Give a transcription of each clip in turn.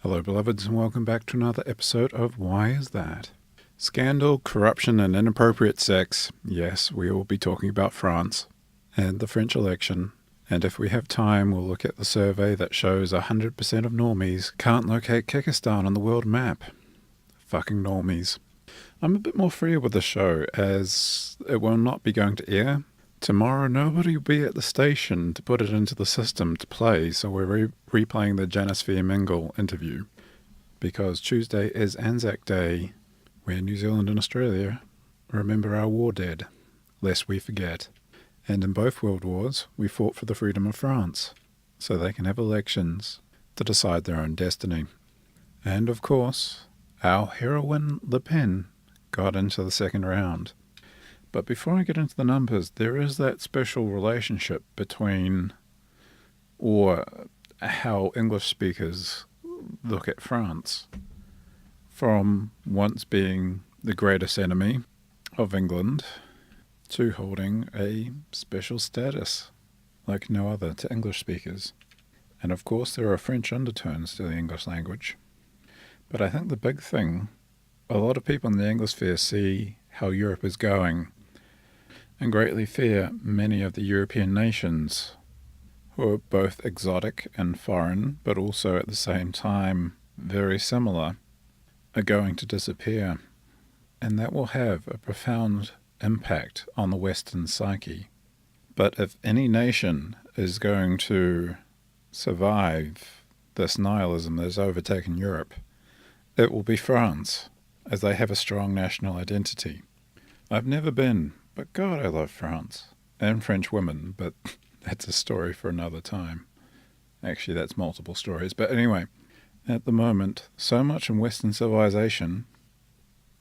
Hello, beloveds, and welcome back to another episode of Why Is That? Scandal, corruption, and inappropriate sex. Yes, we will be talking about France and the French election. And if we have time, we'll look at the survey that shows 100% of normies can't locate Kyrgyzstan on the world map. Fucking normies. I'm a bit more free with the show, as it will not be going to air. Tomorrow, nobody will be at the station to put it into the system to play, so we're replaying the Janisphere Mingle interview. Because Tuesday is Anzac Day, where New Zealand and Australia remember our war dead, lest we forget. And in both world wars, we fought for the freedom of France, so they can have elections to decide their own destiny. And of course, our heroine Le Pen got into the second round. But before I get into the numbers, there is that special relationship between, or how English speakers look at France, from once being the greatest enemy of England to holding a special status like no other to English speakers. And of course there are French undertones to the English language. But I think the big thing, a lot of people in the Anglosphere see how Europe is going and greatly fear many of the European nations, who are both exotic and foreign, but also at the same time very similar, are going to disappear. And that will have a profound impact on the Western psyche. But if any nation is going to survive this nihilism that has overtaken Europe, it will be France, as they have a strong national identity. I've never been, but God, I love France. And French women, but that's a story for another time. Actually, that's multiple stories. But anyway, at the moment, so much in Western civilization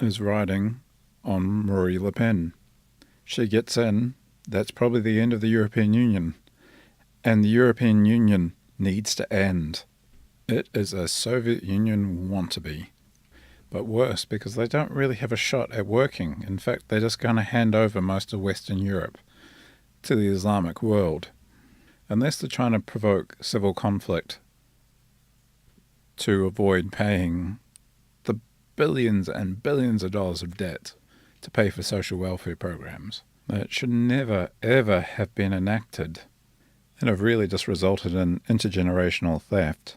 is riding on Marie Le Pen. She gets in, that's probably the end of the European Union. And the European Union needs to end. It is a Soviet Union wannabe. But worse, because they don't really have a shot at working. In fact, they're just going to hand over most of Western Europe to the Islamic world. Unless they're trying to provoke civil conflict to avoid paying the billions and billions of dollars of debt to pay for social welfare programs that should never, ever have been enacted and have really just resulted in intergenerational theft.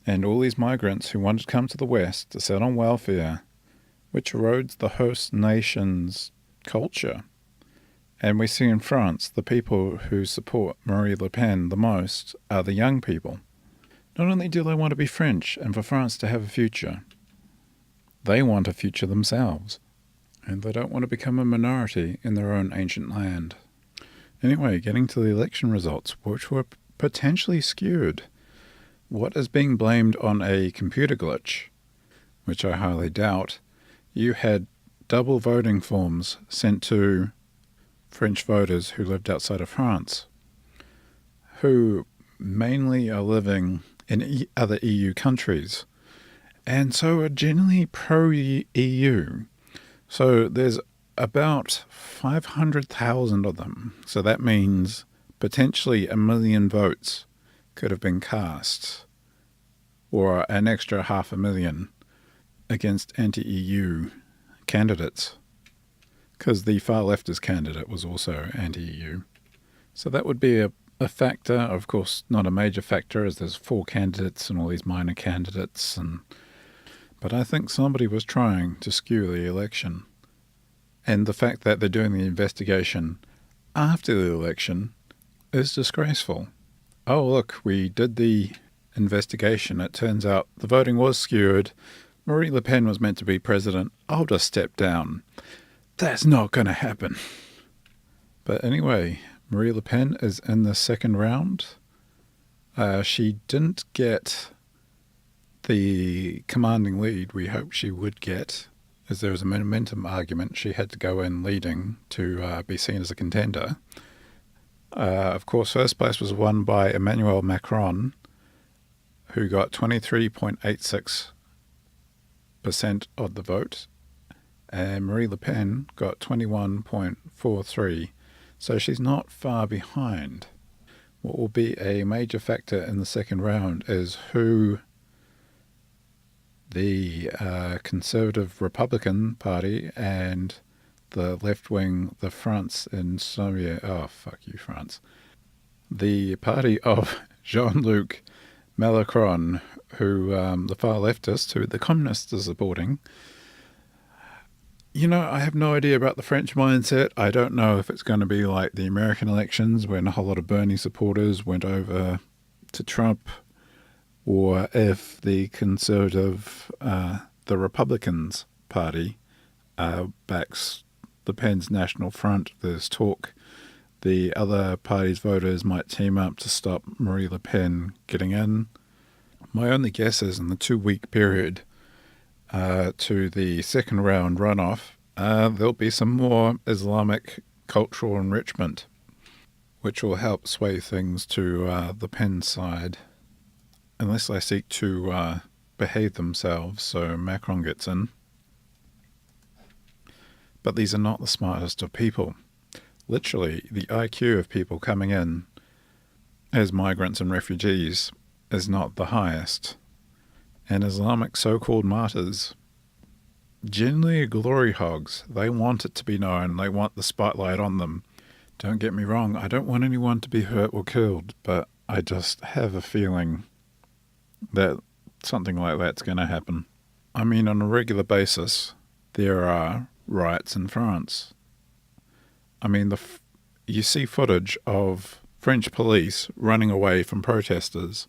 And all these migrants who wanted to come to the West to sit on welfare, which erodes the host nation's culture. And we see in France, the people who support Marie Le Pen the most are the young people. Not only do they want to be French and for France to have a future, they want a future themselves. And they don't want to become a minority in their own ancient land. Anyway, getting to the election results, which were potentially skewed. What is being blamed on a computer glitch, which I highly doubt? You had double voting forms sent to French voters who lived outside of France, who mainly are living in other EU countries, and so are generally pro-EU. So there's about 500,000 of them. So that means potentially 1 million votes could have been cast, or an extra 500,000 against anti-EU candidates, because the far leftist candidate was also anti-EU. So that would be a factor, of course not a major factor, as there's 4 candidates and all these minor candidates, but I think somebody was trying to skew the election. And the fact that they're doing the investigation after the election is disgraceful. Oh, look, we did the investigation. It turns out the voting was skewed. Marie Le Pen was meant to be president. I'll just step down. That's not going to happen. But anyway, Marie Le Pen is in the second round. She didn't get the commanding lead we hoped she would get, as there was a momentum argument. She had to go in leading to be seen as a contender. Of course, first place was won by Emmanuel Macron, who got 23.86% of the vote, and Marie Le Pen got 21.43%. So she's not far behind. What will be a major factor in the second round is who the conservative Republican Party and the left-wing, the France Insoumise, oh, fuck you, France. The party of Jean-Luc Mélenchon, who the far leftists, who the communists are supporting. You know, I have no idea about the French mindset. I don't know if it's going to be like the American elections when a whole lot of Bernie supporters went over to Trump, or if the conservative, the Republicans Party backs Le Pen's National Front. There's talk the other party's voters might team up to stop Marie Le Pen getting in. My only guess is in the 2-week period to the second round runoff, there'll be some more Islamic cultural enrichment, which will help sway things to Le Pen's side, unless they seek to behave themselves so Macron gets in. But these are not the smartest of people. Literally, the IQ of people coming in as migrants and refugees is not the highest. And Islamic so-called martyrs, generally glory hogs. They want it to be known. They want the spotlight on them. Don't get me wrong, I don't want anyone to be hurt or killed, but I just have a feeling that something like that's going to happen. I mean, on a regular basis, there are riots in France. I mean, you see footage of French police running away from protesters.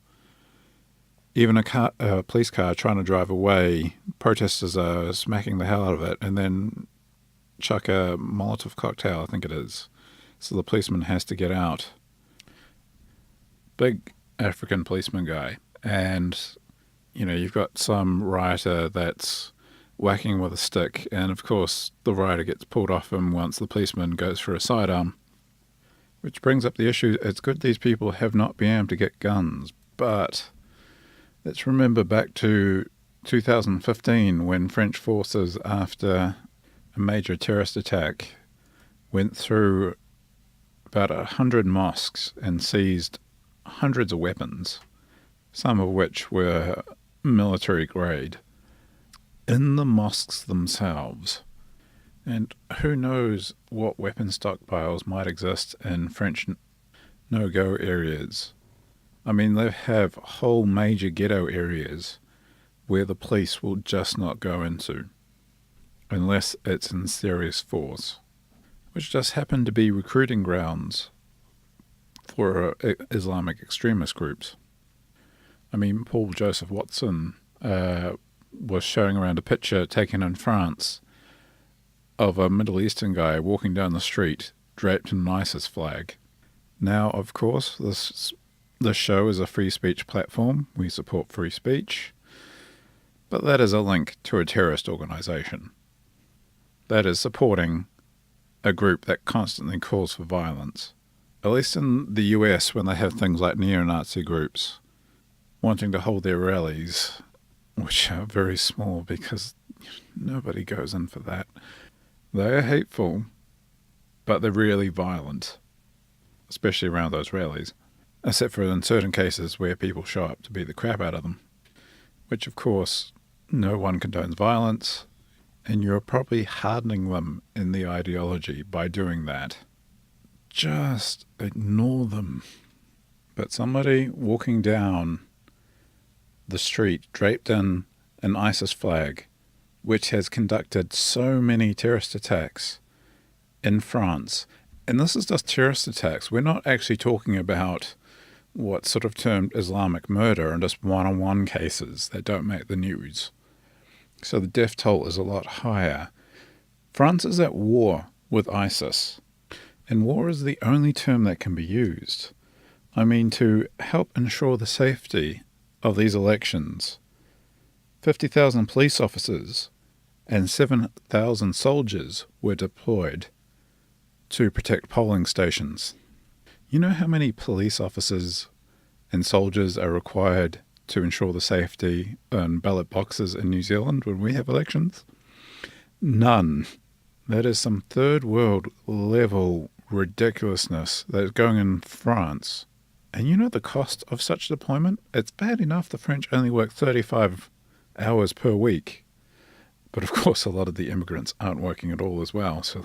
Even a police car trying to drive away, protesters are smacking the hell out of it and then chuck a Molotov cocktail, I think it is. So the policeman has to get out. Big African policeman guy. And, you know, you've got some rioter that's whacking with a stick, and of course the rider gets pulled off him once the policeman goes for a sidearm. Which brings up the issue, it's good these people have not been able to get guns, but let's remember back to 2015 when French forces, after a major terrorist attack, went through about 100 mosques and seized hundreds of weapons, some of which were military grade, in the mosques themselves. And who knows what weapon stockpiles might exist in French no-go areas. I mean, they have whole major ghetto areas where the police will just not go into unless it's in serious force, which just happen to be recruiting grounds for Islamic extremist groups. I mean, Paul Joseph Watson was showing around a picture taken in France of a Middle Eastern guy walking down the street draped in an ISIS flag. Now, of course, this show is a free speech platform. We support free speech. But that is a link to a terrorist organization. That is supporting a group that constantly calls for violence. At least in the US, when they have things like neo-Nazi groups wanting to hold their rallies, which are very small because nobody goes in for that. They are hateful, but they're really violent, especially around those rallies, except for in certain cases where people show up to beat the crap out of them, which of course no one condones violence, and you're probably hardening them in the ideology by doing that. Just ignore them. But somebody walking down the street draped in an ISIS flag, which has conducted so many terrorist attacks in France. And this is just terrorist attacks. We're not actually talking about what's sort of termed Islamic murder and just one-on-one cases that don't make the news. So the death toll is a lot higher. France is at war with ISIS. And war is the only term that can be used. I mean, to help ensure the safety of these elections, 50,000 police officers and 7,000 soldiers were deployed to protect polling stations. You know how many police officers and soldiers are required to ensure the safety on ballot boxes in New Zealand when we have elections? None. That is some third world level ridiculousness that is going in France. And you know the cost of such deployment? It's bad enough the French only work 35 hours per week. But of course, a lot of the immigrants aren't working at all as well, so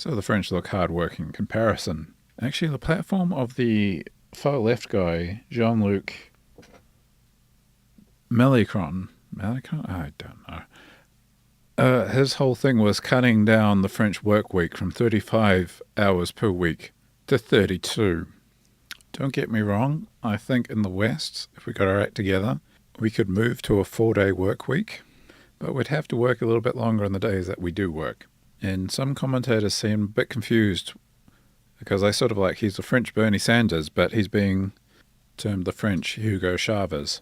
the French look hard-working in comparison. Actually, the platform of the far-left guy, Jean-Luc Mélenchon, I don't know. His whole thing was cutting down the French work week from 35 hours per week to 32. Don't get me wrong, I think in the West, if we got our act together, we could move to a 4-day work week, but we'd have to work a little bit longer on the days that we do work. And some commentators seem a bit confused because they sort of like he's the French Bernie Sanders, but he's being termed the French Hugo Chavez.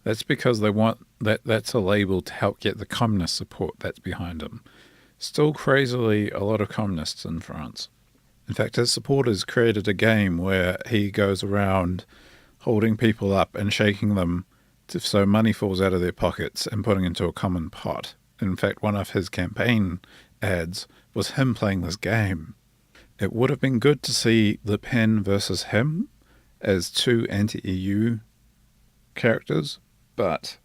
That's because they want that's a label to help get the communist support that's behind him. Still crazily a lot of communists in France. In fact, his supporters created a game where he goes around holding people up and shaking them so money falls out of their pockets and putting into a common pot. In fact, one of his campaign ads was him playing this game. It would have been good to see Le Pen versus him as two anti-EU characters, but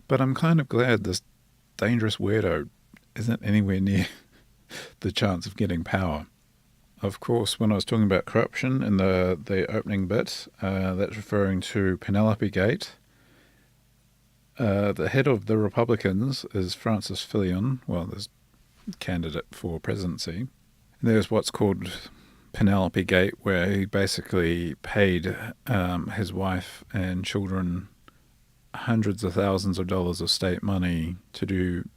I'm kind of glad this dangerous weirdo isn't anywhere near the chance of getting power. Of course, when I was talking about corruption in the opening bit, that's referring to Penelope Gate. The head of the Republicans is Francis Fillon, well, there's a candidate for presidency. And there's what's called Penelope Gate, where he basically paid his wife and children hundreds of thousands of dollars of state money to do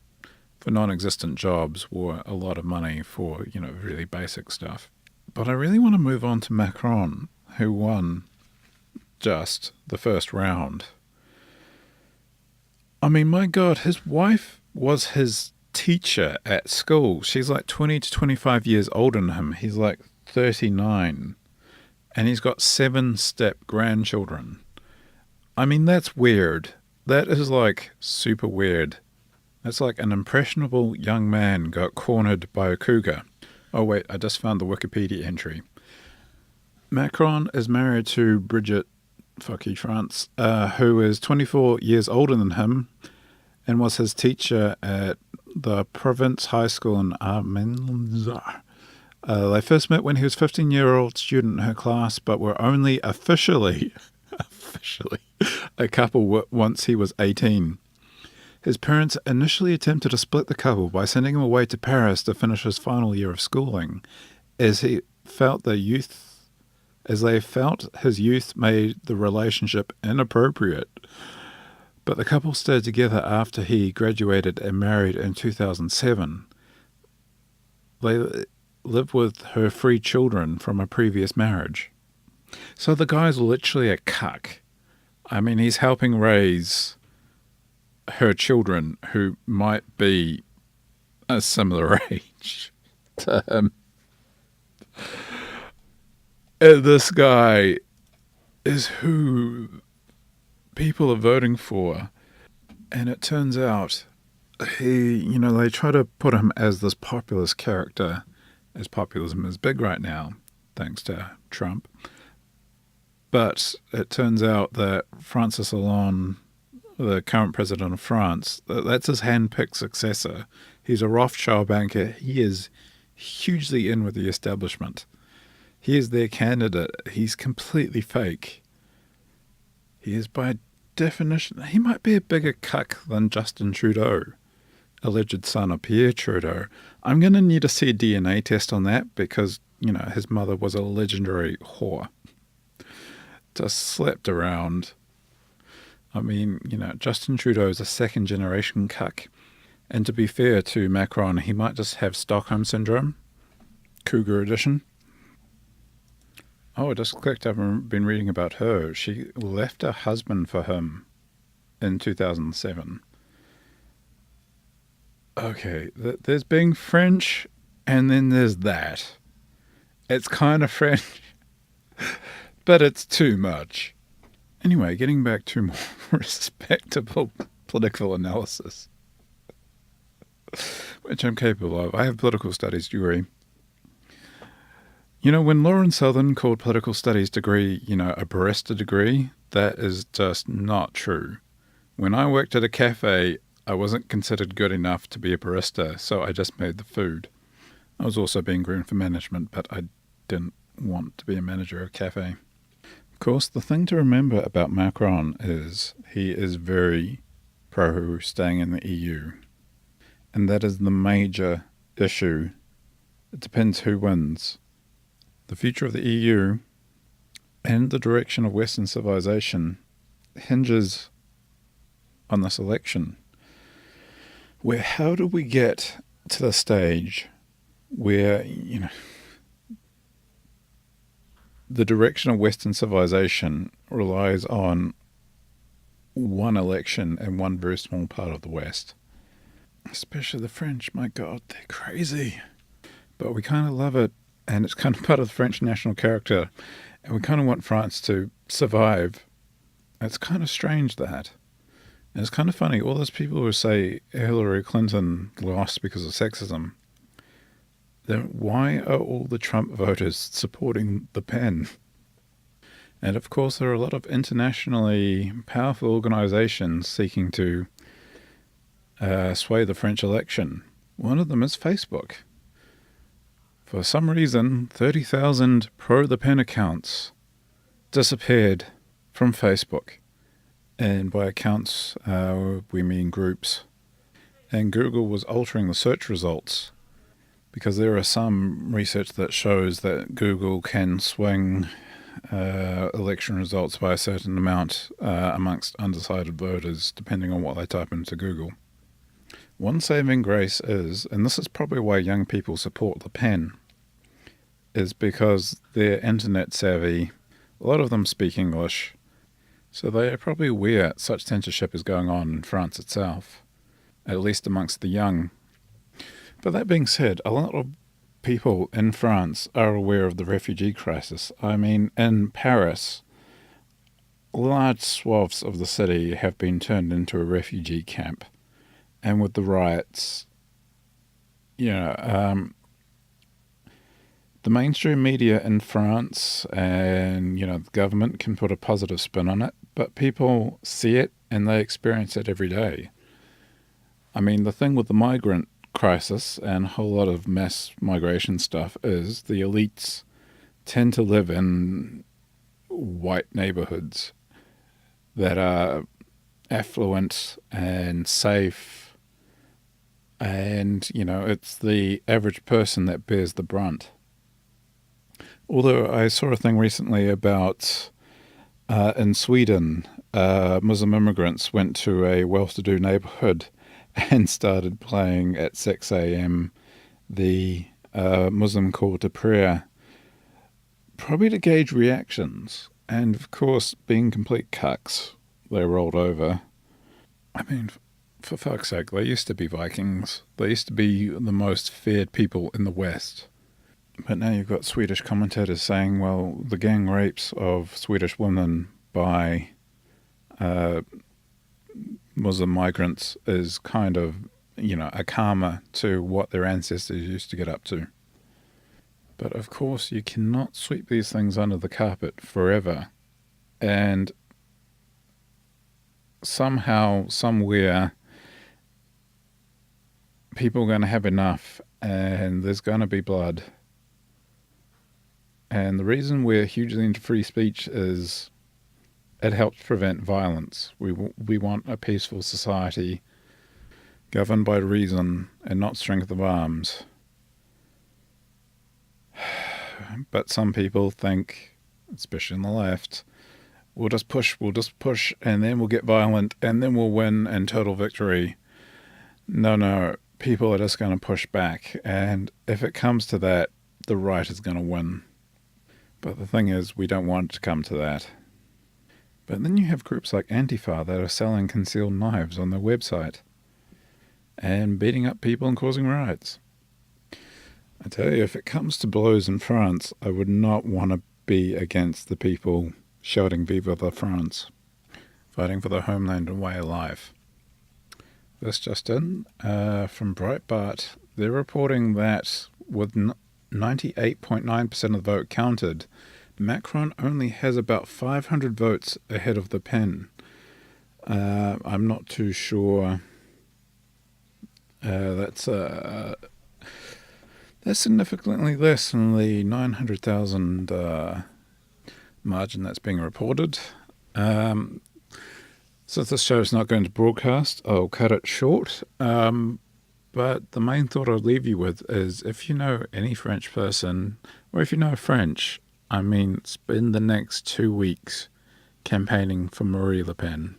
for non-existent jobs, or a lot of money for, really basic stuff. But I really want to move on to Macron, who won just the first round. I mean, my God, his wife was his teacher at school. She's like 20 to 25 years older than him. He's like 39. And he's got 7 step-grandchildren. I mean, that's weird. That is like super weird. That's like an impressionable young man got cornered by a cougar. Oh wait, I just found the Wikipedia entry. Macron is married to Brigitte, fuck you France, who is 24 years older than him and was his teacher at the Province High School in Amiens. They first met when he was a 15-year-old student in her class, but were only officially a couple once he was 18. His parents initially attempted to split the couple by sending him away to Paris to finish his final year of schooling, as they felt his youth made the relationship inappropriate. But the couple stayed together after he graduated and married in 2007. They lived with her 3 children from a previous marriage. So the guy's literally a cuck. I mean, he's helping raise her children who might be a similar age to him. And this guy is who people are voting for. And it turns out they try to put him as this populist character, as populism is big right now, thanks to Trump. But it turns out that Francis Hollande, the current president of France, that's his hand-picked successor. He's a Rothschild banker. He is hugely in with the establishment. He is their candidate. He's completely fake. He is, by definition, he might be a bigger cuck than Justin Trudeau, alleged son of Pierre Trudeau. I'm going to need to see a DNA test on that because, his mother was a legendary whore. Just slept around. I mean, Justin Trudeau is a second-generation cuck. And to be fair to Macron, he might just have Stockholm Syndrome, Cougar Edition. Oh, I just clicked. I've been reading about her. She left her husband for him in 2007. Okay, there's being French, and then there's that. It's kind of French, but it's too much. Anyway, getting back to more respectable political analysis, which I'm capable of. I have a political studies degree. When Lauren Southern called political studies degree, a barista degree, that is just not true. When I worked at a cafe, I wasn't considered good enough to be a barista, so I just made the food. I was also being groomed for management, but I didn't want to be a manager of a cafe. Of course, the thing to remember about Macron is he is very pro staying in the EU. And that is the major issue. It depends who wins. The future of the EU and the direction of Western civilization hinges on this election. Where how do we get to the stage where, the direction of Western civilization relies on one election in one very small part of the West? Especially the French, my God, they're crazy. But we kind of love it, and it's kind of part of the French national character, and we kind of want France to survive. It's kind of strange that. And it's kind of funny, all those people who say Hillary Clinton lost because of sexism, then why are all the Trump voters supporting Le Pen? And of course, there are a lot of internationally powerful organizations seeking to sway the French election. One of them is Facebook. For some reason, 30,000 pro-Le Pen accounts disappeared from Facebook. And by accounts, we mean groups. And Google was altering the search results because there are some research that shows that Google can swing election results by a certain amount amongst undecided voters, depending on what they type into Google. One saving grace is, and this is probably why young people support Le Pen, is because they're internet savvy. A lot of them speak English, so they are probably aware such censorship is going on in France itself, at least amongst the young. But that being said, a lot of people in France are aware of the refugee crisis. I mean, in Paris, large swaths of the city have been turned into a refugee camp. And with the riots, the mainstream media in France and, the government can put a positive spin on it, but people see it and they experience it every day. I mean, the thing with the migrant crisis and a whole lot of mass migration stuff is the elites tend to live in white neighborhoods that are affluent and safe, and, it's the average person that bears the brunt. Although I saw a thing recently about in Sweden, Muslim immigrants went to a well-to-do neighborhood and started playing at 6 a.m. the Muslim call to prayer, probably to gauge reactions. And of course, being complete cucks, they rolled over. I mean, for fuck's sake, they used to be Vikings. They used to be the most feared people in the West. But now you've got Swedish commentators saying, well, the gang rapes of Swedish women by Muslim migrants is kind of, a karma to what their ancestors used to get up to. But of course, you cannot sweep these things under the carpet forever. And somehow, somewhere, people are going to have enough and there's going to be blood. And the reason we're hugely into free speech is it helps prevent violence. We want a peaceful society governed by reason and not strength of arms. But some people think, especially on the left, we'll just push, and then we'll get violent, and then we'll win and total victory. No, people are just going to push back, and if it comes to that, the right is going to win. But the thing is, we don't want it to come to that. But then you have groups like Antifa that are selling concealed knives on their website and beating up people and causing riots. I tell you, if it comes to blows in France, I would not want to be against the people shouting Vive la France, fighting for their homeland and way of life. This just in, from Breitbart, they're reporting that with 98.9% of the vote counted, Macron only has about 500 votes ahead of Le Pen. I'm not too sure. That's significantly less than the 900,000 margin that's being reported. Since this show is not going to broadcast, I'll cut it short. But the main thought I'll leave you with is, if you know any French person, or if you know French, spend the next 2 weeks campaigning for Marine Le Pen.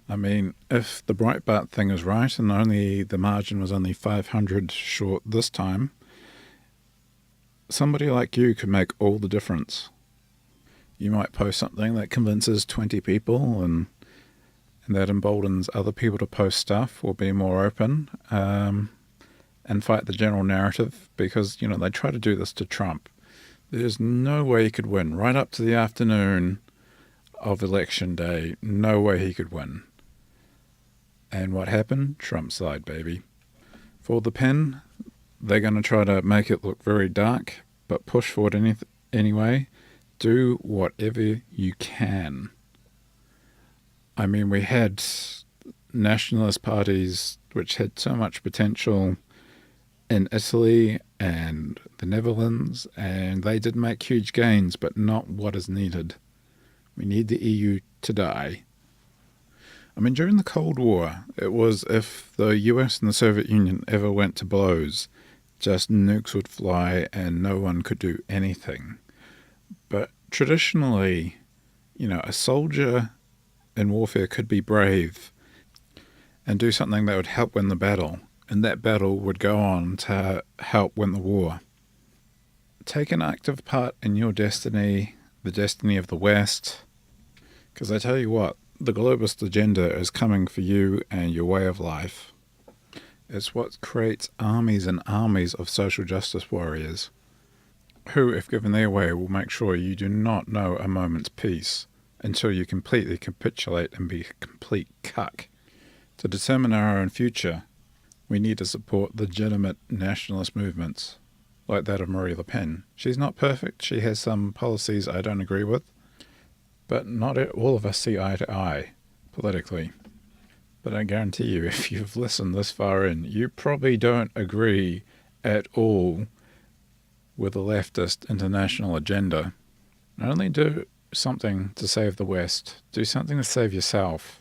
If the Breitbart thing is right, and the margin was only 500 short this time, somebody like you could make all the difference. You might post something that convinces 20 people, and that emboldens other people to post stuff or be more open, and fight the general narrative, because, they try to do this to Trump. There's no way he could win. Right up to the afternoon of election day, no way he could win. And what happened? Trump side, baby. For the Pen, they're going to try to make it look very dark, but push for it anyway. Do whatever you can. We had nationalist parties which had so much potential in Italy and the Netherlands, and they did make huge gains, but not what is needed. We need the EU to die. During the Cold War, it was if the US and the Soviet Union ever went to blows, just nukes would fly and no one could do anything. But traditionally, a soldier in warfare could be brave and do something that would help win the battle, and that battle would go on to help win the war. Take an active part in your destiny, the destiny of the West, because I tell you what, the globalist agenda is coming for you and your way of life. It's what creates armies and armies of social justice warriors, who, if given their way, will make sure you do not know a moment's peace until you completely capitulate and be a complete cuck. To determine our own future, we need to support legitimate nationalist movements, like that of Marine Le Pen. She's not perfect, she has some policies I don't agree with, but not all of us see eye to eye, politically. But I guarantee you, if you've listened this far in, you probably don't agree at all with the leftist international agenda. Not only do something to save the West, do something to save yourself.